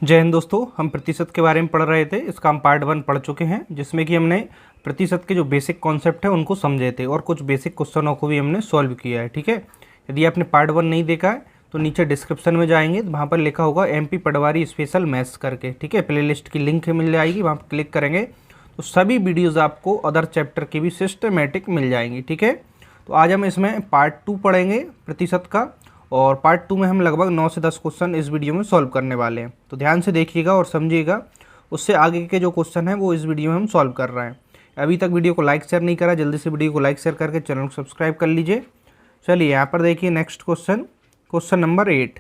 जय हिंद दोस्तों। हम प्रतिशत के बारे में पढ़ रहे थे। इसका हम पार्ट 1 पढ़ चुके हैं, जिसमें कि हमने प्रतिशत के जो बेसिक कॉन्सेप्ट है उनको समझे थे और कुछ बेसिक क्वेश्चनों को भी हमने सॉल्व किया है। ठीक है, यदि आपने पार्ट 1 नहीं देखा है तो नीचे डिस्क्रिप्शन में जाएंगे तो वहाँ पर लिखा होगा MP पटवारी स्पेशल मैथ्स करके। ठीक है, प्ले लिस्ट की लिंक मिल जाएगी, वहाँ पर क्लिक करेंगे तो सभी वीडियोज़ आपको अदर चैप्टर की भी सिस्टमेटिक मिल जाएंगी। ठीक है, तो आज हम इसमें पार्ट 2 पढ़ेंगे प्रतिशत का, और पार्ट 2 में हम लगभग 9 से 10 क्वेश्चन इस वीडियो में सॉल्व करने वाले हैं। तो ध्यान से देखिएगा और समझिएगा, उससे आगे के जो क्वेश्चन हैं वो इस वीडियो में हम सॉल्व कर रहे हैं। अभी तक वीडियो को लाइक शेयर नहीं करा, जल्दी से वीडियो को लाइक शेयर करके चैनल को सब्सक्राइब कर लीजिए। चलिए यहाँ पर देखिए next question, question number 8।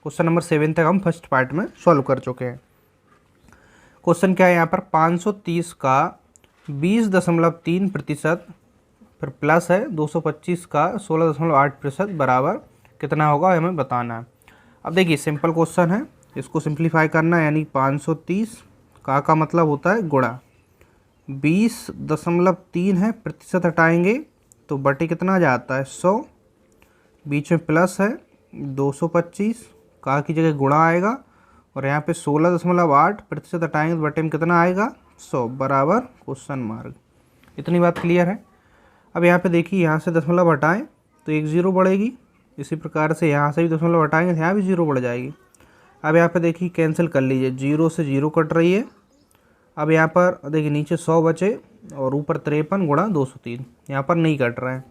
Question number 7 तक हम फर्स्ट पार्ट में सॉल्व कर चुके हैं। क्वेश्चन क्या है यहाँ पर, 530 का 20.3% फिर प्लस है 225 का 16.8% बराबर कितना होगा, हमें बताना है। अब देखिए सिंपल क्वेश्चन है, इसको सिंप्लीफाई करना है, यानी 530 का मतलब होता है गुणा 20.3 है, प्रतिशत हटाएंगे तो बटे कितना जाता है 100, बीच में प्लस है 225 का की जगह गुणा आएगा, और यहाँ पे 16.8 प्रतिशत हटाएंगे तो बटे में कितना आएगा 100 बराबर क्वेश्चन मार्क। इतनी बात क्लियर है। अब यहाँ पे देखिए, यहाँ से दशमलव हटाएं तो एक जीरो बढ़ेगी, इसी प्रकार से यहाँ से भी दशमलव हटाएंगे तो यहाँ भी जीरो बढ़ जाएगी। अब यहाँ पे देखिए कैंसिल कर लीजिए, जीरो से जीरो कट रही है। अब यहाँ पर देखिए नीचे 100 बचे और ऊपर 53 गुणा 203, यहाँ पर नहीं कट रहे हैं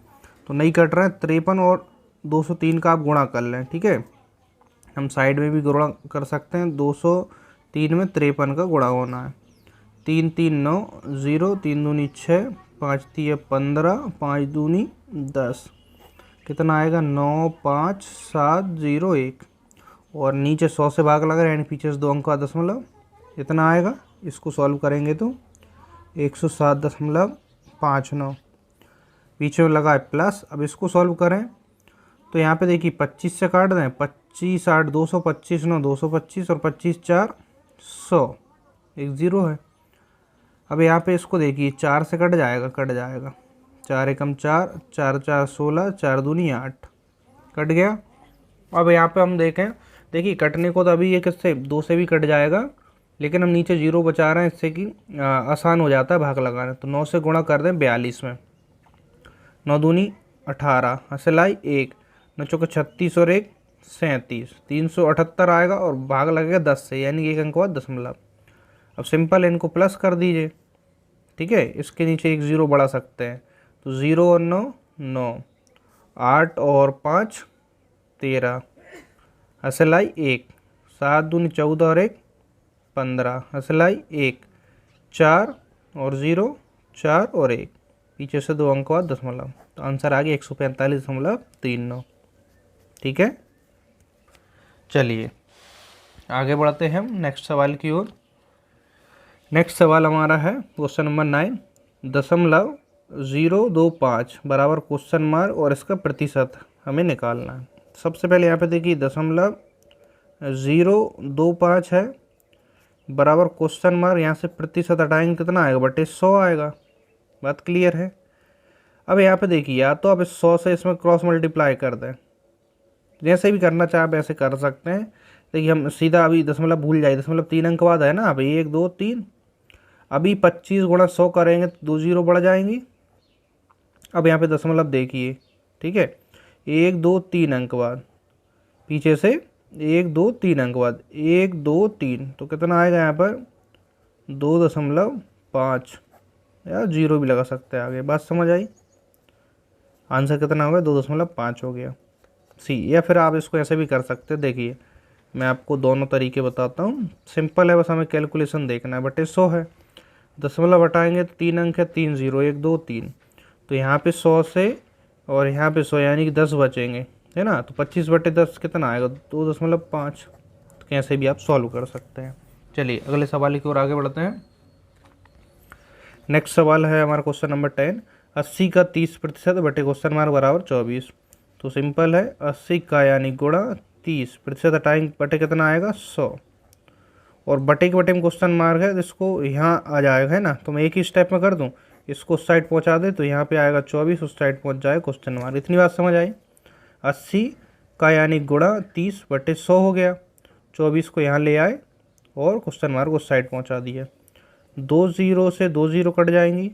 तो नहीं कट रहे हैं, 53 और 203 का आप गुणा कर लें। ठीक है, हम साइड में भी गुणा कर सकते हैं, 203 में 53 का गुणा होना है। 3 3 9 0, 3 दूनी 6, 5 3 15, 5 दूनी 10, कितना आएगा 9 5 7 0 1, और नीचे 100 से भाग लगा यानी पीछे से 2 अंक का दशमलव, इतना आएगा। इसको सॉल्व करेंगे तो 107.59, पीछे में लगा है प्लस। अब इसको सॉल्व करें तो यहाँ पे देखिए 25 से काट दें, 25 8 225 9 225 और 25 4 100, एक ज़ीरो है। अब यहाँ पे इसको देखिए 4 से कट जाएगा, 4 एकम 4, 4 4 16, 4 दूनी 8, कट गया। अब यहाँ पे हम देखिए कटने को तो अभी ये किससे 2 से भी कट जाएगा, लेकिन हम नीचे जीरो बचा रहे हैं, इससे कि आसान हो जाता है भाग लगाना। तो 9 से गुणा कर दें 42 में, 9 दूनी 18, हसलाई 1, 9 चौके 36 और 1 37, 378 आएगा, और भाग लगेगा 10 से यानी एक अंक बाद दशमलव। अब सिंपल इनको प्लस कर दीजिए। ठीक है, इसके नीचे एक ज़ीरो बढ़ा सकते हैं तो 0 और 9 9, 8 और 5 13, हसलाई 1, 7 दूनी 14 और 1 15, हसलाई 1, 4 और 0 4 और 1, पीछे से 2 अंक बाद दशमलव, तो आंसर आ गया 145.39। ठीक है, चलिए आगे बढ़ते हैं हम नेक्स्ट सवाल की ओर। नेक्स्ट सवाल हमारा है क्वेश्चन नंबर 9, 0.025 बराबर क्वेश्चन मार्क और इसका प्रतिशत हमें निकालना है। सबसे पहले यहाँ पे देखिए 0.025 है बराबर क्वेश्चन मार्क, यहाँ से प्रतिशत हटाएंगे कितना आएगा, बटे 100 आएगा। बात क्लियर है। अब यहाँ पे देखिए, या तो आप इस 100 से इसमें क्रॉस मल्टीप्लाई कर दें, जैसे भी करना चाहे आप ऐसे कर सकते हैं। देखिए हम सीधा अभी दशमलव भूल जाए, दशमलव 3 अंक बाद है ना, अभी 1 2 3, अभी 25 गुणा 100 करेंगे तो 2 जीरो बढ़ जाएंगी। अब यहाँ पे दशमलव देखिए, ठीक है, 1 2 3 अंक बाद, पीछे से 1 2 3 अंक बाद 1 2 3, तो कितना आएगा यहाँ पर 2.5, या जीरो भी लगा सकते हैं आगे। बात समझ आई, आंसर कितना होगा 2.5 हो गया सी। या फिर आप इसको ऐसे भी कर सकते हैं, देखिए मैं आपको दोनों तरीके बताता हूँ, सिंपल है, बस हमें कैलकुलेशन देखना है। बटे 100 है, दशमलव हटाएंगे तो 3 अंक है, 3 0 1 2 3, तो यहाँ पे 100 से और यहाँ पे 100 यानी कि 10 बचेंगे, है ना। तो 25 बटे 10 कितना आएगा 2.5, तो कैसे भी आप सॉल्व कर सकते हैं। चलिए अगले सवाल की ओर आगे बढ़ते हैं। नेक्स्ट सवाल है हमारा क्वेश्चन नंबर 10, 80 का 30% बटे क्वेश्चन मार्क बराबर 24। तो सिंपल है, 80 का यानी गुणा 30, प्रतिशत हटाएंगे बटे कितना आएगा 100, और बटे के बटे में क्वेश्चन मार्क है, इसको यहाँ आ जाएगा, है ना। तो मैं एक ही स्टेप में कर दूँ, इसको उस साइड पहुँचा दे तो यहाँ पे आएगा 24, उस साइड पहुँच जाए क्वेश्चन मार्क। इतनी बात समझ आई। 80 का यानी गुणा 30 बटे 100 हो गया, 24 को यहाँ ले आए और क्वेश्चन मार्क उस साइड पहुंचा दिया। 2 0 से 2 0 कट जाएंगी,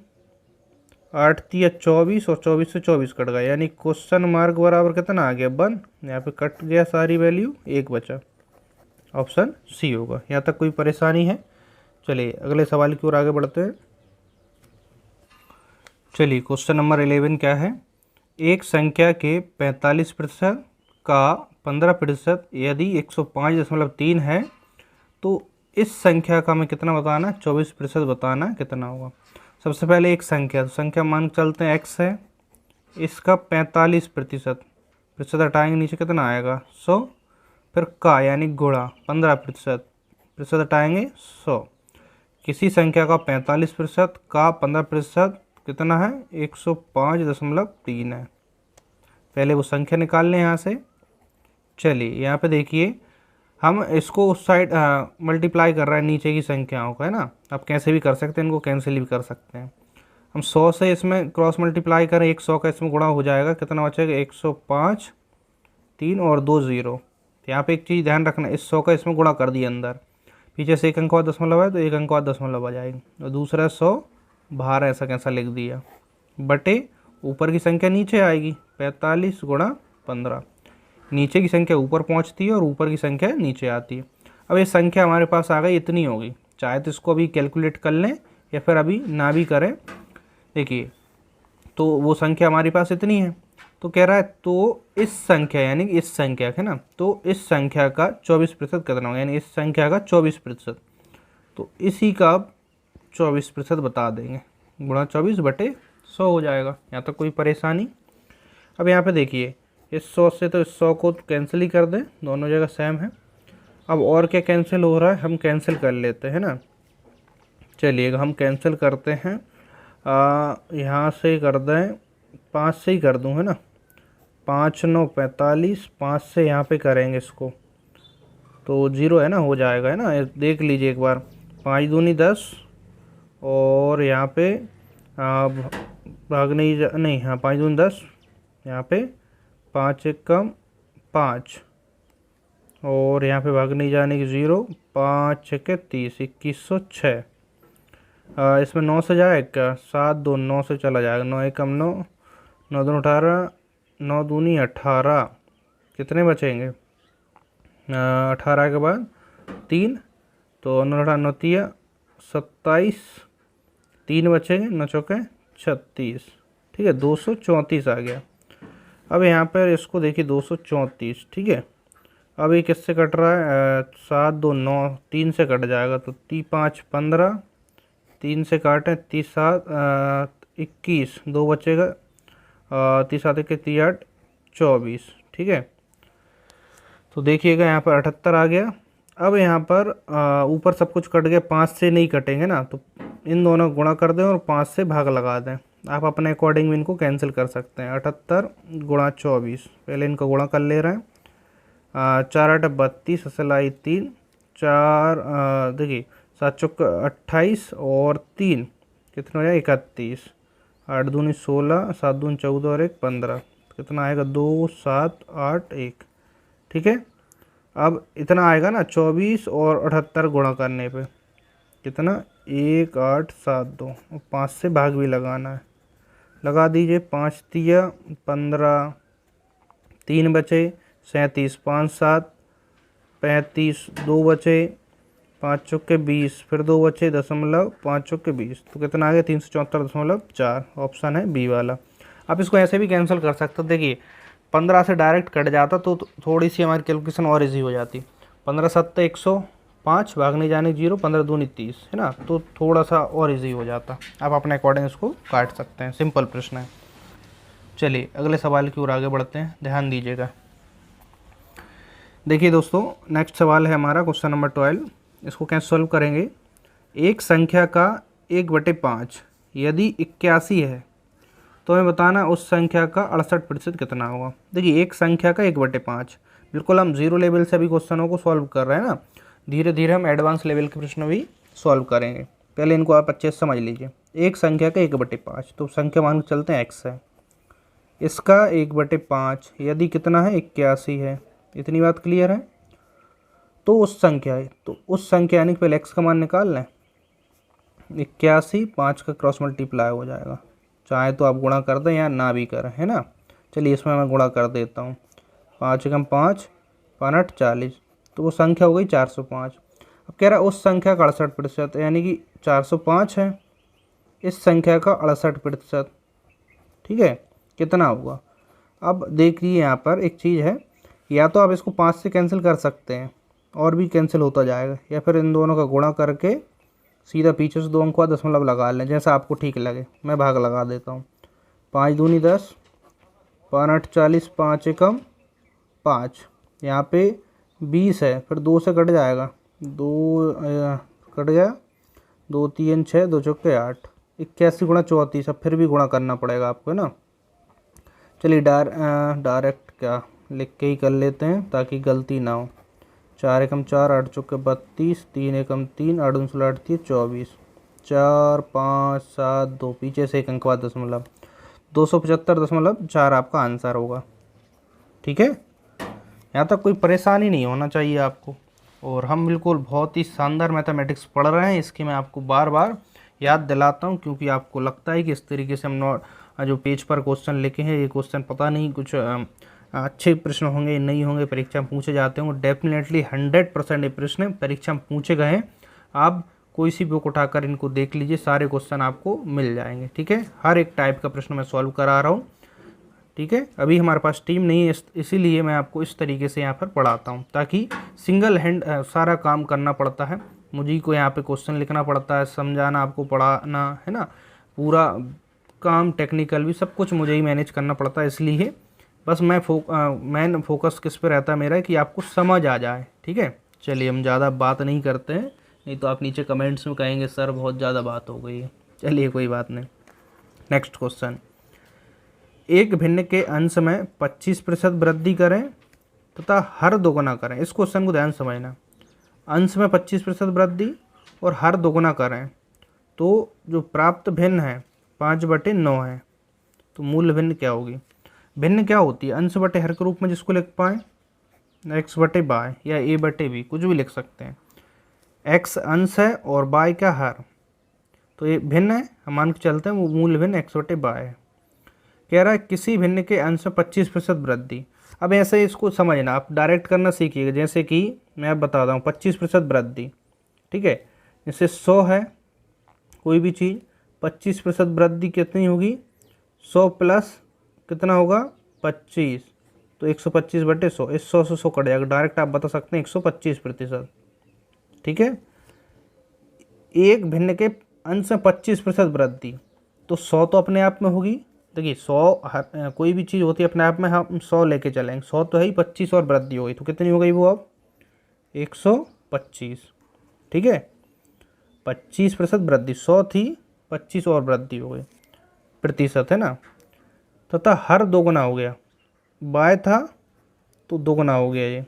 8 तिया 24 और 24 से 24 कट गया, यानी क्वेश्चन मार्क बराबर कितना आ गया 1। यहाँ पे कट गया सारी वैल्यू, 1 बचा, ऑप्शन सी होगा। यहाँ तक कोई परेशानी है? चलिए अगले सवाल की ओर आगे बढ़ते हैं। चलिए क्वेश्चन नंबर 11 क्या है, एक संख्या के 45% का 15% यदि 105.3 है तो इस संख्या का हमें कितना बताना, 24% बताना कितना होगा। सबसे पहले एक संख्या, तो संख्या मान चलते हैं x है, इसका 45% हटाएंगे नीचे कितना आएगा 100, फिर का यानी गुणा 15% हटाएंगे 100। किसी संख्या का 45% का 15% कितना है 105.3 है। पहले वो संख्या निकाल लें यहाँ से। चलिए यहाँ पे देखिए हम इसको उस साइड मल्टीप्लाई कर रहे हैं नीचे की संख्याओं का, है ना। आप कैसे भी कर सकते हैं, इनको कैंसिल भी कर सकते हैं। हम 100 से इसमें क्रॉस मल्टीप्लाई करें, 100 का इसमें गुणा हो जाएगा, कितना बचेगा 105, 3 और 2 0। यहाँ पे एक चीज़ ध्यान रखना, इस 100 का इसमें गुणा कर दिया अंदर, पीछे से 1 अंक बाद दशमलव है तो 1 अंक बाद दशमलव आ जाएगी, और दूसरा 100 बाहर ऐसा कैसा लिख दिया, बटे ऊपर की संख्या नीचे आएगी 45 गुणा 15। नीचे की संख्या ऊपर पहुंचती है और ऊपर की संख्या नीचे आती है। अब ये संख्या हमारे पास आ गई, इतनी होगी। चाहे तो इसको अभी कैलकुलेट कर लें या फिर अभी ना भी करें। देखिए तो वो संख्या हमारे पास इतनी है, तो कह रहा है तो इस संख्या यानी इस संख्या है ना, तो इस संख्या का 24% कितना होगा, यानी इस संख्या का 24%, तो इसी का 24% बता देंगे, गुणा 24 बटे 100 हो जाएगा। यहाँ तक कोई परेशानी? अब यहाँ पे देखिए इस 100 से तो इस 100 को कैंसिल ही कर दें, दोनों जगह सेम है। अब और क्या कैंसिल हो रहा है, हम कैंसिल कर लेते हैं ना। चलिए हम कैंसिल करते हैं, यहाँ से कर दें, 5 से ही कर दूँ, है ना। 5 9 45, 5 से यहाँ पे करेंगे इसको तो 0 है ना, हो जाएगा, है ना। देख लीजिए एक बार, 5 दूनी 10 और यहाँ पे भाग नहीं, हाँ 5 दूनी 10, यहाँ पे 5 एक कम 5 और यहाँ पे भाग नहीं जाने की 0, 5 छक्के 30, 2106। इसमें 9 से जाएगा क्या, 7 2 9 से चला जाएगा, 9 एक कम 9, 9 दूनी 18, 9 दूनी 18, कितने बचेंगे 18 के बाद 3, तो 9 18 9 तिया 27, 3 बचेंगे, 9 चौके 36, ठीक है 234 आ गया। अब यहाँ पर इसको देखिए 234, ठीक है। अब ये किससे कट रहा है, 7 2 9, 3 से कट जाएगा, तो 5 15, 3 से काटें 30 7 21, 2 बचेगा, 30 7 के 30 8 24, ठीक है। तो देखिएगा यहाँ पर 78 आ गया। अब यहाँ पर ऊपर सब कुछ कट गया, 5 से नहीं कटेंगे ना, तो इन दोनों गुणा कर दें और 5 से भाग लगा दें। आप अपने अकॉर्डिंग भी इनको कैंसिल कर सकते हैं। 78 गुणा 24, पहले इनको गुणा कर ले रहे हैं, 4 8 32, असलाई 3, 4 देखिए 7 चौक 28 और 3 कितना हो जाएगा 31, 8 दूनी 16, 7 दूनी 14 और 1 15, कितना आएगा 2 7 8 1, ठीक है। अब इतना आएगा ना 24 और 78 गुणा करने पे कितना 1 8 7 2, और 5 से भाग भी लगाना है, लगा दीजिए। 5 तिया 15, 3 बचे 37, 5 7 35, 2 बचे 5 चौके 20, फिर 2 बचे दशमलव 5 चौके 20, तो कितना आ गया 374.4, ऑप्शन है बी वाला। आप इसको ऐसे भी कैंसिल कर सकते हो। देखिए 15 से डायरेक्ट कट जाता तो थोड़ी सी हमारी कैलकुलेशन और इजी हो जाती। 15 7 105, भागने जाने 0, 15 दूनी 30, है ना, तो थोड़ा सा और इजी हो जाता। आप अपने अकॉर्डिंग इसको काट सकते हैं, सिंपल प्रश्न है। चलिए अगले सवाल की ओर आगे बढ़ते हैं, ध्यान दीजिएगा। देखिए दोस्तों नेक्स्ट सवाल है हमारा क्वेश्चन नंबर 12। इसको कैसे सॉल्व करेंगे। एक संख्या का 1/5 यदि 81 है तो हमें बताना उस संख्या का 68% कितना होगा। देखिए एक संख्या का 1/5, बिल्कुल हम जीरो लेवल से अभी क्वेश्चनों को सॉल्व कर रहे हैं ना, धीरे धीरे हम एडवांस लेवल के प्रश्न भी सॉल्व करेंगे। पहले इनको आप अच्छे से समझ लीजिए। एक संख्या का 1/5, तो संख्या मान के चलते हैं x है, इसका 1/5 यदि कितना है 81 है, इतनी बात क्लियर है। तो उस संख्या है, तो उस संख्या यानी कि पहले x का मान निकाल लें, 81 5 का क्रॉस मल्टीप्लाई हो जाएगा। चाहे तो आप गुणा कर दें या ना भी करें, है ना। चलिए इसमें मैं गुणा कर देता हूँ, 5 एकम 5 5 40, तो वो संख्या हो गई 405। अब कह रहा है उस संख्या का 68%, यानी कि 405 है इस संख्या का 68%, ठीक है, कितना होगा। अब देखिए यहाँ पर एक चीज़ है, या तो आप इसको 5 से कैंसिल कर सकते हैं और भी कैंसिल होता जाएगा, या फिर इन दोनों का गुणा करके सीधा पीछे से 2 अंक का दशमलव लगा लें, जैसा आपको ठीक लगे। मैं भाग लगा देता हूँ, 5 दूनी 10, 5 8 40, 5 एकम 5, यहाँ पे 20 है, फिर 2 से कट जाएगा, 2 कट गया, 2 3 6, 2 चौके 8, 81 गुणा 34। अब फिर भी गुणा करना पड़ेगा आपको, है ना। चलिए डायरेक्ट क्या लिख के ही कर लेते हैं ताकि गलती ना हो। 4 एकम 4, 8 चौके 32, 3 एकम 3, 8 19 8 30 24, 4 5 7 2, पीछे से एक अंक बाद दशमलव, 275.4 आपका आंसर होगा, ठीक है। यहाँ तक कोई परेशानी नहीं होना चाहिए आपको। और हम बिल्कुल बहुत ही शानदार मैथमेटिक्स पढ़ रहे हैं, इसकी मैं आपको बार बार याद दिलाता हूँ, क्योंकि आपको लगता है कि इस तरीके से हम जो पेज पर क्वेश्चन लिखे हैं, ये क्वेश्चन पता नहीं कुछ अच्छे प्रश्न होंगे नहीं होंगे, परीक्षा में पूछे जाते होंगे। डेफिनेटली 100% ये प्रश्न परीक्षा में पूछे गए हैं। आप कोई सी बुक उठाकर इनको देख लीजिए, सारे क्वेश्चन आपको मिल जाएंगे, ठीक है। हर एक टाइप का प्रश्न मैं सॉल्व करा रहा हूँ, ठीक है। अभी हमारे पास टीम नहीं है, इसीलिए मैं आपको इस तरीके से यहाँ पर पढ़ाता हूँ, ताकि सिंगल हैंड सारा काम करना पड़ता है मुझे को। यहाँ पे क्वेश्चन लिखना पड़ता है, समझाना, आपको पढ़ाना, है ना। पूरा काम टेक्निकल भी सब कुछ मुझे ही मैनेज करना पड़ता है, इसलिए बस मेन फोकस किस पे रहता है मेरा, कि आपको समझ आ जाए, ठीक है। चलिए हम ज़्यादा बात नहीं करते हैं, नहीं तो आप नीचे कमेंट्स में कहेंगे सर बहुत ज़्यादा बात हो गई है। चलिए कोई बात नहीं। नेक्स्ट क्वेश्चन, एक भिन्न के अंश में 25% वृद्धि करें तथा हर दोगुना करें। इस क्वेश्चन को ध्यान समझना, अंश में 25% वृद्धि और हर दोगुना करें, तो जो प्राप्त भिन्न है 5/9 है, तो मूल भिन्न क्या होगी। भिन्न क्या होती है, अंश बटे हर के रूप में जिसको लिख पाएँ, x/y या a/b कुछ भी लिख सकते हैं। x अंश है और y का हर, तो ये भिन्न है, हम मान के चलते हैं वो मूल भिन्न x/y है। कह रहा है किसी भिन्न के अंश में 25% वृद्धि। अब ऐसे इसको समझना, आप डायरेक्ट करना सीखिएगा। जैसे कि मैं अब बता रहा हूँ 25% वृद्धि, ठीक है। जैसे 100 है कोई भी चीज़, 25% वृद्धि कितनी होगी, 100 प्लस कितना होगा 25, तो 125/100, इस 100 से 100 कट जाएगा, डायरेक्ट आप बता सकते हैं 125%, ठीक है। एक भिन्न के अंश में 25% वृद्धि, तो 100 तो अपने आप में होगी। देखिए 100 कोई भी चीज़ होती है अपने आप में, हम 100 लेके चलेंगे, 100 तो है ही, 25 और वृद्धि हो गई, तो कितनी हो गई वो अब 125, ठीक है। 25% वृद्धि, 100 थी, 25 और वृद्धि हो गई, प्रतिशत, है ना। तथा हर दोगुना हो गया, बाय था तो दोगुना हो गया ये।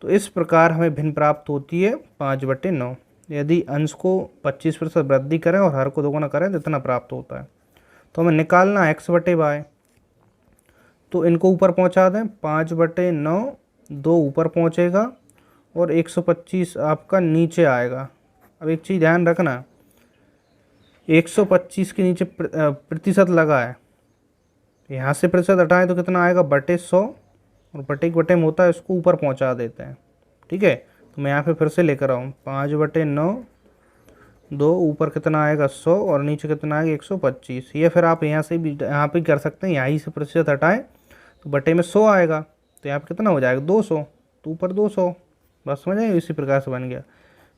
तो इस प्रकार हमें भिन्न प्राप्त होती है 5/9। यदि अंश को 25% वृद्धि करें और हर को दोगुना करें तो इतना प्राप्त होता है। तो हमें निकालना x/y, तो इनको ऊपर पहुंचा दें, 5/9, 2 ऊपर पहुंचेगा और 125 आपका नीचे आएगा। अब एक चीज़ ध्यान रखना, 125 के नीचे प्रतिशत लगा है, यहाँ से प्रतिशत हटाएं तो कितना आएगा, /100, और बटे के बटे में होता है, इसको ऊपर पहुंचा देते हैं, ठीक है। तो मैं यहाँ पे फिर से लेकर आऊँ, 5/9, 2 ऊपर कितना आएगा 100 और नीचे कितना आएगा 125। या फिर आप यहाँ से भी यहाँ पे कर सकते हैं, यहाँ से प्रतिशत हटाएं तो बटे में 100 आएगा, तो यहाँ पे कितना हो जाएगा 200, तो ऊपर 200, बस समझ आए। इसी प्रकार से बन गया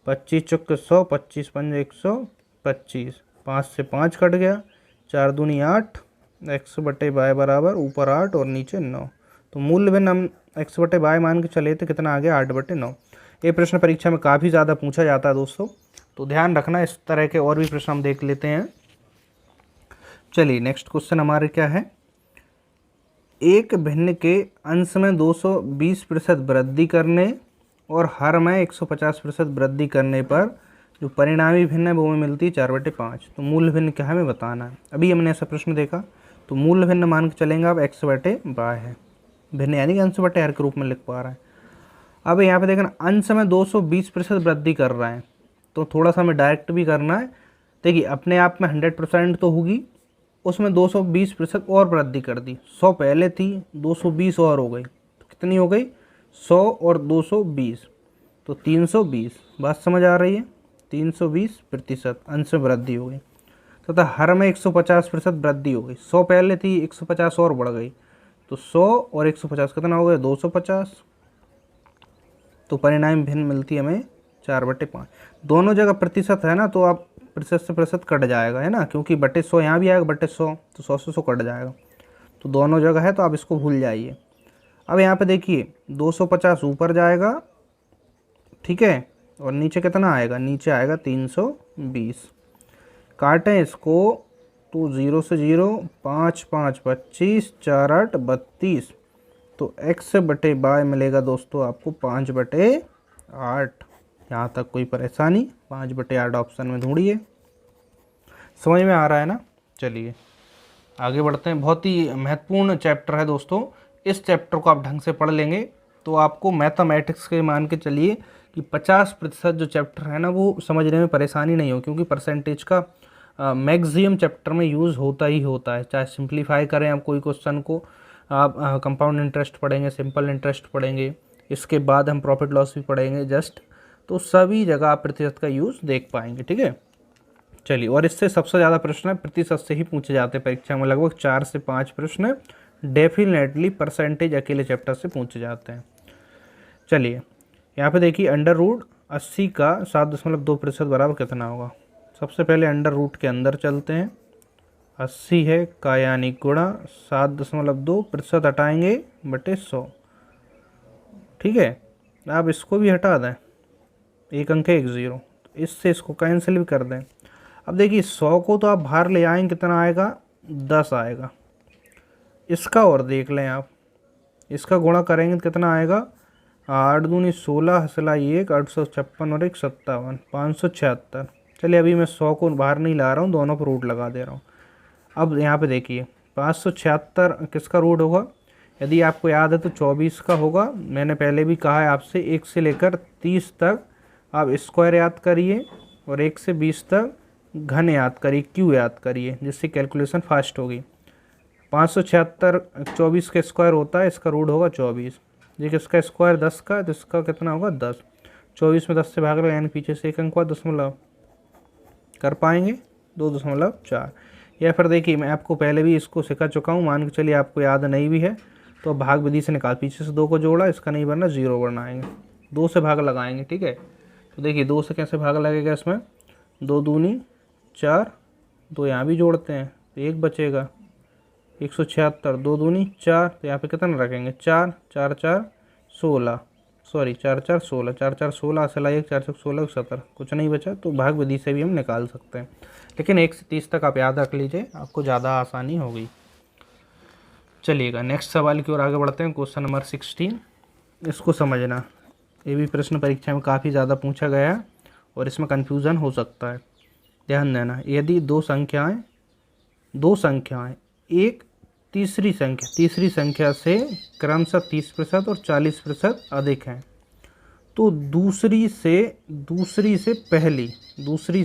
25 चौके 100, 25 पंजे 125, 5 से 5 कट गया, 4 दूनी 8, x/y बराबर ऊपर 8 और नीचे 9। तो मूल भिन्न हम x/y मान के चले तो कितना आ गया 8/9। ये प्रश्न परीक्षा में काफ़ी ज़्यादा पूछा जाता है दोस्तों, तो ध्यान रखना। इस तरह के और भी प्रश्न हम देख लेते हैं। चलिए नेक्स्ट क्वेश्चन हमारे क्या है, एक भिन्न के अंश में 220% वृद्धि करने और हर में 150% वृद्धि करने पर जो परिणामी भिन्न है वो हमें मिलती है 4/5। तो मूल भिन्न क्या है हमें बताना है। अभी हमने ऐसा प्रश्न देखा, तो मूल भिन्न मान के चलेंगे अब x/y है, भिन्न यानी कि अंश बटे हर के रूप में लिख पा रहे हैं। अब यहाँ पे देखना अंश में 220% वृद्धि कर रहा है, तो थोड़ा सा हमें डायरेक्ट भी करना है। देखिए अपने आप में 100% तो होगी, उसमें 220% और वृद्धि कर दी। 100 पहले थी, 220 और हो गई, तो कितनी हो गई 100 और 220, तो 320। बात समझ आ रही है? 320% अंश में वृद्धि हो गई तथा हर में 150% वृद्धि हो गई। 100 पहले थी, 150 और बढ़ गई, तो 100 और 150 कितना हो गया 250। तो परिणाम भिन्न मिलती है हमें 4/5। दोनों जगह प्रतिशत है ना, तो आप प्रतिशत से प्रतिशत कट जाएगा, है ना, क्योंकि बटे 100 यहाँ भी आएगा, बटे 100 तो 100 से 100 कट जाएगा। तो दोनों जगह है, तो आप इसको भूल जाइए। अब यहाँ पे देखिए 250 ऊपर जाएगा, ठीक है, और नीचे कितना आएगा, नीचे आएगा 320। काटें इसको, तो 0 से 0, 5 5 25, 4 8 32, तो x बटे y मिलेगा दोस्तों आपको 5/8। यहाँ तक कोई परेशानी? 5/8 ऑप्शन में ढूंढिए। समझ में आ रहा है ना? चलिए आगे बढ़ते हैं। बहुत ही महत्वपूर्ण चैप्टर है दोस्तों, इस चैप्टर को आप ढंग से पढ़ लेंगे तो आपको मैथमेटिक्स के मान के चलिए कि 50% जो चैप्टर है ना वो समझने में परेशानी नहीं हो, क्योंकि परसेंटेज का मैक्सिमम चैप्टर में यूज़ होता ही होता है। चाहे सिंप्लीफाई करें आप कोई क्वेश्चन को, आप कंपाउंड इंटरेस्ट पढ़ेंगे, सिंपल इंटरेस्ट पढ़ेंगे, इसके बाद हम प्रॉफिट लॉस भी पढ़ेंगे जस्ट, तो सभी जगह आप प्रतिशत का यूज़ देख पाएंगे, ठीक है। चलिए, और इससे सबसे ज़्यादा प्रश्न प्रतिशत से ही पूछे जाते हैं परीक्षा में, लगभग 4 से 5 प्रश्न डेफिनेटली परसेंटेज अकेले चैप्टर से पूछे जाते हैं। चलिए यहाँ पे देखिए √80 का 7.2% बराबर कितना होगा। सबसे पहले अंडर रूट के अंदर चलते हैं, 80 है का यानी गुणा 7.2% हटाएंगे बटे 100, ठीक है। आप इसको भी हटा दें, एक अंक है 1 0, तो इससे इसको कैंसिल भी कर दें। अब देखिए 100 को तो आप बाहर ले आएंगे, कितना आएगा 10 आएगा। इसका और देख लें आप, इसका गुणा करेंगे तो कितना आएगा 8 दूनी 16 हसला 1 856 और 1 57 576। चलिए अभी मैं 100 को बाहर नहीं ला रहा हूँ, दोनों पर रूट लगा दे रहा हूँ। अब यहाँ पे देखिए 576 किसका रूट होगा, यदि आपको याद है तो 24 का होगा। मैंने पहले भी कहा है आपसे 1 से लेकर 30 तक आप स्क्वायर याद करिए और 1 से 20 तक घन याद करिए, क्यू याद करिए, जिससे कैलकुलेशन फास्ट होगी। 576 24 का स्क्वायर होता है, इसका रूट होगा 24। देखिए इसका स्क्वायर 10 का, तो इसका कितना होगा 10। 24 में 10 से भाग रहे यानी पीछे से एक अंक हुआ, दशमलव कर पाएंगे 2.4। या फिर देखिए मैं आपको पहले भी इसको सिखा चुका हूँ, मान के चलिए आपको याद नहीं भी है तो भाग विधि से निकाल, पीछे से 2 को जोड़ा, इसका नहीं बनना 0 बनाएंगे, 2 से भाग लगाएंगे, ठीक है। तो देखिए 2 से कैसे भाग लगेगा, इसमें 2 दूनी 4, 2 यहाँ भी जोड़ते हैं तो 1 बचेगा, 176, 2 दूनी 4, तो यहाँ पे कितना रखेंगे 4, 4 4 16, सॉरी 4 4 16, 4 4 16 असला 1 4 16 17, कुछ नहीं बचा, तो भाग विधि से भी हम निकाल सकते हैं। लेकिन 1 से 30 तक आप याद रख लीजिए, आपको ज़्यादा आसानी होगी। चलिएगा नेक्स्ट सवाल की ओर आगे बढ़ते हैं। क्वेश्चन नंबर 16, इसको समझना, ये भी प्रश्न परीक्षा में काफ़ी ज़्यादा पूछा गया है और इसमें कन्फ्यूज़न हो सकता है, ध्यान देना। यदि दो संख्याएं एक तीसरी संख्या से क्रमशः 30% और 40% अधिक हैं, तो दूसरी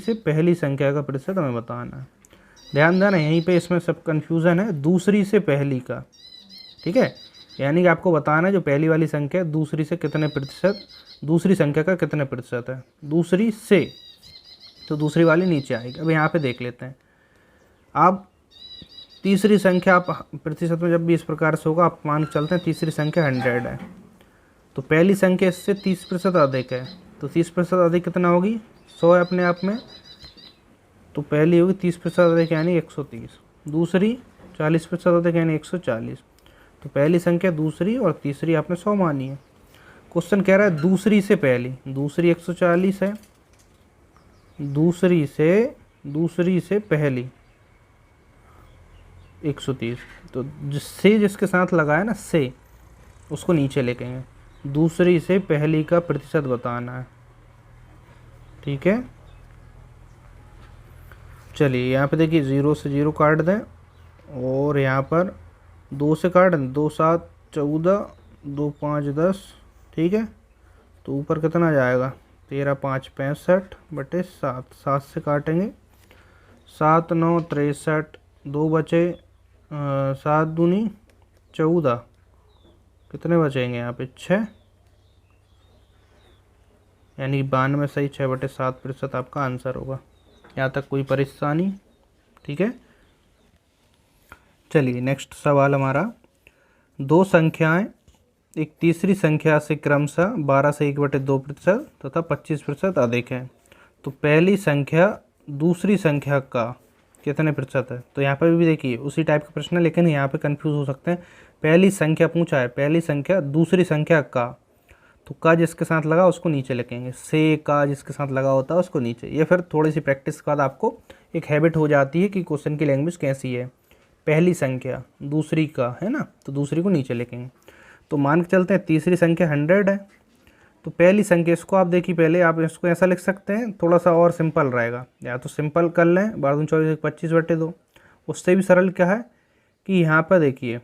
से पहली संख्या का प्रतिशत हमें बताना है। ध्यान देना, यहीं पे इसमें सब कन्फ्यूज़न है, दूसरी से पहली का, ठीक है। यानी कि आपको बताना है जो पहली वाली संख्या दूसरी से कितने प्रतिशत, दूसरी संख्या का कितने प्रतिशत है, दूसरी से, तो दूसरी वाली नीचे आएगी। अब यहाँ पे देख लेते हैं, आप तीसरी संख्या आप प्रतिशत में जब भी इस प्रकार से होगा, आप मान के चलते हैं तीसरी संख्या 100 है, तो पहली संख्या इससे 30% अधिक है, तो 30% अधिक कितना होगी 100 है अपने आप में, तो पहली होगी 30% अधिक यानी 130, दूसरी 40% अधिक यानी 140, तो पहली संख्या दूसरी और तीसरी आपने 100 मानी है। क्वेश्चन कह रहा है दूसरी से पहली, दूसरी 140 है, दूसरी से पहली 130, तो जिसके साथ लगाया ना से, उसको नीचे लेके आएंगे, दूसरी से पहली का प्रतिशत बताना है, ठीक है। चलिए यहाँ पे देखिए 0 से 0 काट दें और यहाँ पर 2 से काट दें, 2 7 14, 2 5 10, ठीक है। तो ऊपर कितना जाएगा, 13 5 65 बटे 7, 7 से काटेंगे, 7 9 63, 2 बचे, 7 दूनी 14, कितने बचेंगे यहाँ पे 6, यानी 92 सही 6/7% आपका आंसर होगा। यहाँ तक कोई परेशानी? ठीक है, चलिए नेक्स्ट सवाल हमारा, दो संख्याएं एक तीसरी संख्या से क्रमशः 12 से 1/2% तथा 25% अधिक है, तो पहली संख्या दूसरी संख्या का कितने प्रतिशत है। तो यहाँ पर भी देखिए उसी टाइप का प्रश्न है, लेकिन यहाँ पे कंफ्यूज हो सकते हैं। पहली संख्या पूछा है, पहली संख्या दूसरी संख्या का, तो का जिसके साथ लगा उसको नीचे लिखेंगे, से का जिसके साथ लगा होता है उसको नीचे। ये फिर थोड़ी सी प्रैक्टिस के बाद आपको एक हैबिट हो जाती है कि क्वेश्चन की लैंग्वेज कैसी है। पहली संख्या दूसरी का है ना, तो दूसरी को नीचे लिखेंगे। तो मान के चलते हैं तीसरी संख्या 100 है, तो पहली संख्या इसको आप देखिए, पहले आप इसको ऐसा लिख सकते हैं, थोड़ा सा और सिंपल रहेगा, या तो सिंपल कर लें 12 24 25/2। उससे भी सरल क्या है कि यहाँ पर देखिए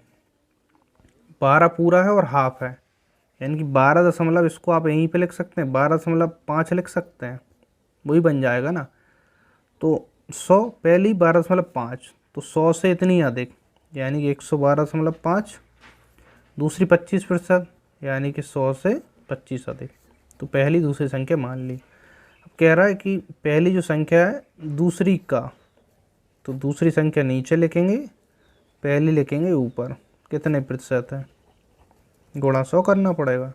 12 पूरा है और हाफ है, यानी कि 12 दशमलव, इसको आप यहीं पे लिख सकते हैं 12.5 लिख सकते हैं, वही बन जाएगा ना। तो 100 पहली 12.5, तो 100 से इतनी अधिक यानी कि 112.5, दूसरी 25%, यानी कि 100 से 25 अधिक, तो पहली दूसरी संख्या मान ली। अब कह रहा है कि पहली जो संख्या है दूसरी का, तो दूसरी संख्या नीचे लिखेंगे, पहली लिखेंगे ऊपर, कितने प्रतिशत है, गुणा 100 करना पड़ेगा।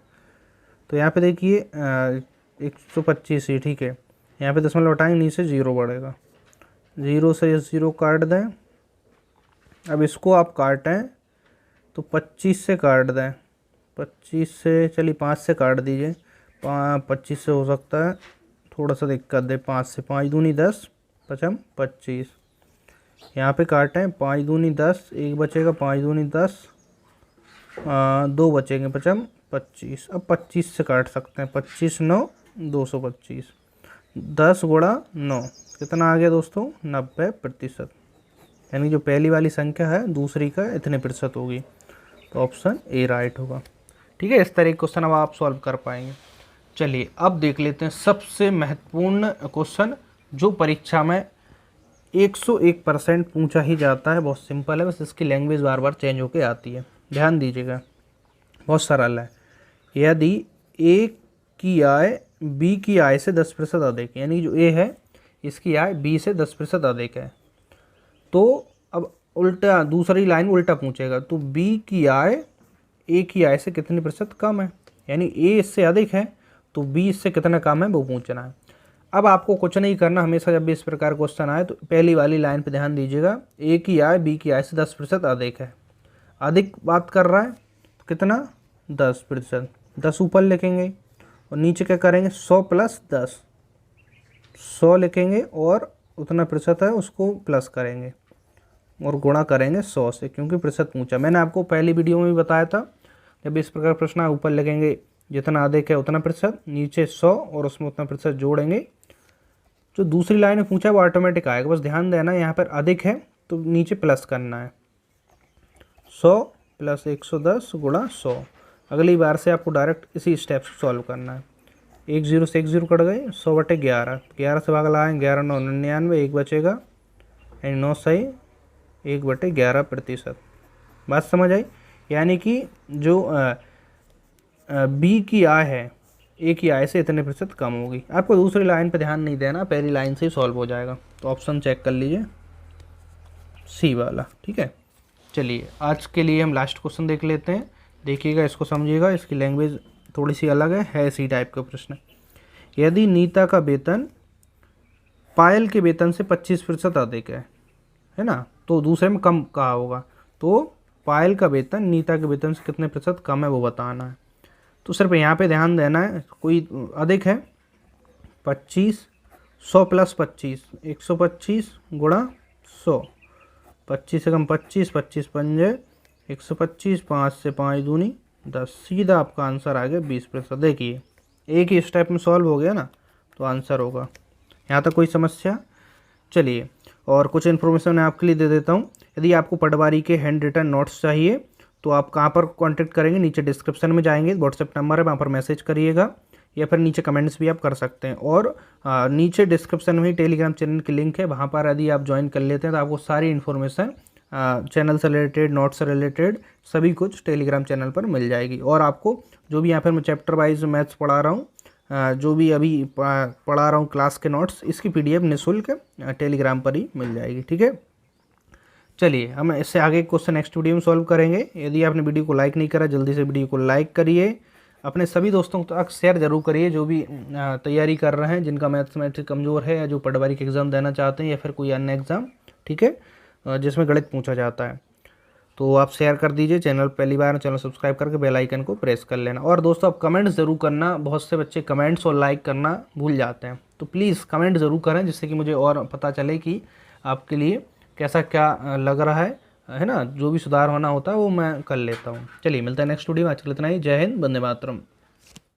तो यहाँ पे देखिए 125 ही, ठीक है, यहाँ पे दशमलव हटाएंगे, नीचे 0 बढ़ेगा, 0 से 0 काट दें। अब इसको आप काटें तो 25 से काट दें, 25 से, चलिए 5 से काट दीजिए, 25 से हो सकता है थोड़ा सा दिक्कत दे, 5 से, 5 दूनी 10, 5 25, यहाँ पे काटें, 5 दूनी 10, एक बचेगा, 5 दूनी 10, 2 बचेंगे, 5 25। अब 25 से काट सकते हैं, 25 9 225, 10 गुणा 9 कितना आ गया दोस्तों, 90%, यानी जो पहली वाली संख्या है दूसरी का इतने प्रतिशत होगी, तो ऑप्शन ए राइट होगा। ठीक है, इस तरह के क्वेश्चन अब आप सॉल्व कर पाएंगे। चलिए अब देख लेते हैं सबसे महत्वपूर्ण क्वेश्चन जो परीक्षा में 101% पूछा ही जाता है। बहुत सिंपल है, बस इसकी लैंग्वेज बार बार चेंज होके आती है, ध्यान दीजिएगा, बहुत सरल है। यदि ए की आय बी की आय से 10% अधिक, यानी जो ए है इसकी आय बी से 10% अधिक है, तो अब उल्टा दूसरी लाइन उल्टा पूछेगा, तो बी की आय ए की आय से कितने प्रतिशत कम है, यानी ए इससे अधिक है तो बी इससे कितना कम है वो पूछना है। अब आपको कुछ नहीं करना, हमेशा जब भी इस प्रकार क्वेश्चन आए तो पहली वाली लाइन पे ध्यान दीजिएगा, ए की आय बी की आय से 10% अधिक है, अधिक बात कर रहा है तो कितना 10%, 10 ऊपर लिखेंगे और नीचे क्या करेंगे 100 + 10, 100 लिखेंगे और उतना प्रतिशत है उसको प्लस करेंगे और गुणा करेंगे 100 से, क्योंकि प्रतिशत पूछा। मैंने आपको पहली वीडियो में भी बताया था, जब इस प्रकार प्रश्न है ऊपर लिखेंगे जितना अधिक है उतना प्रतिशत, नीचे 100 और उसमें उतना प्रतिशत जोड़ेंगे। जो दूसरी लाइन में पूछा है वो ऑटोमेटिक आएगा, बस ध्यान देना यहाँ पर अधिक है तो नीचे प्लस करना है, 100 + 110 गुणा 100। अगली बार से आपको डायरेक्ट इसी स्टेप से सॉल्व करना है। 1 0 से 1 0 कट गए, 100/11, 11 से भाग लाएँ, 11 9 99, एक बचेगा, यानी 9 सही 1/11%। बात समझ आई, यानी कि जो बी की आय है ए की आय से इतने प्रतिशत कम होगी। आपको दूसरी लाइन पे ध्यान नहीं देना, पहली लाइन से ही सॉल्व हो जाएगा। तो ऑप्शन चेक कर लीजिए, सी वाला। ठीक है, चलिए आज के लिए हम लास्ट क्वेश्चन देख लेते हैं, देखिएगा इसको समझिएगा, इसकी लैंग्वेज थोड़ी सी अलग है इसी टाइप का प्रश्न। यदि नीता का वेतन पायल के वेतन से 25% अधिक है ना, तो दूसरे में कम कहा होगा, तो पायल का वेतन नीता के वेतन से कितने प्रतिशत कम है वो बताना है। तो सिर्फ यहाँ पे ध्यान देना है, कोई अधिक है 25, 100 + 25, 125 गुणा 100, 25 से कम 25, 25 पंजे 125, 5 से 5 दूनी 10, सीधा आपका आंसर आ गया 20%। देखिए एक ही स्टेप में सॉल्व हो गया ना, तो आंसर होगा। यहाँ तक कोई समस्या? चलिए और कुछ इन्फॉर्मेशन मैं आपके लिए दे देता हूँ। यदि आपको पटवारी के हैंड रिटन नोट्स चाहिए तो आप कहाँ पर कांटेक्ट करेंगे, नीचे डिस्क्रिप्शन में जाएंगे, व्हाट्सएप नंबर है वहाँ पर मैसेज करिएगा, या फिर नीचे कमेंट्स भी आप कर सकते हैं। और नीचे डिस्क्रिप्शन में ही टेलीग्राम चैनल की लिंक है, वहाँ पर यदि आप ज्वाइन कर लेते हैं तो आपको सारी इन्फॉर्मेशन चैनल से रिलेटेड, नोट्स से रिलेटेड सभी कुछ टेलीग्राम चैनल पर मिल जाएगी। और आपको जो भी यहाँ पर मैं चैप्टर वाइज मैथ्स पढ़ा रहा हूँ, जो भी अभी पढ़ा रहा हूँ क्लास के नोट्स, इसकी PDF निःशुल्क टेलीग्राम पर ही मिल जाएगी। ठीक है, चलिए हम इससे आगे क्वेश्चन नेक्स्ट वीडियो में सॉल्व करेंगे। यदि आपने वीडियो को लाइक नहीं करा, जल्दी से वीडियो को लाइक करिए, अपने सभी दोस्तों तक शेयर जरूर करिए जो भी तैयारी कर रहे हैं, जिनका मैथमेटिक्स कमज़ोर है या जो पटवारी के एग्ज़ाम देना चाहते हैं या फिर कोई अन्य एग्ज़ाम, ठीक है, जिसमें गणित पूछा जाता है। तो आप शेयर कर दीजिए, चैनल पहली बार चैनल सब्सक्राइब करके बेल आइकन को प्रेस कर लेना। और दोस्तों आप कमेंट ज़रूर करना, बहुत से बच्चे कमेंट्स और लाइक करना भूल जाते हैं, तो प्लीज़ कमेंट ज़रूर करें जिससे कि मुझे और पता चले कि आपके लिए कैसा क्या लग रहा है ना। जो भी सुधार होना होता है वो मैं कर लेता हूँ। चलिए मिलता है नेक्स्ट वीडियो में, आज के लिए इतना ही। जय हिंद, वंदे मातरम।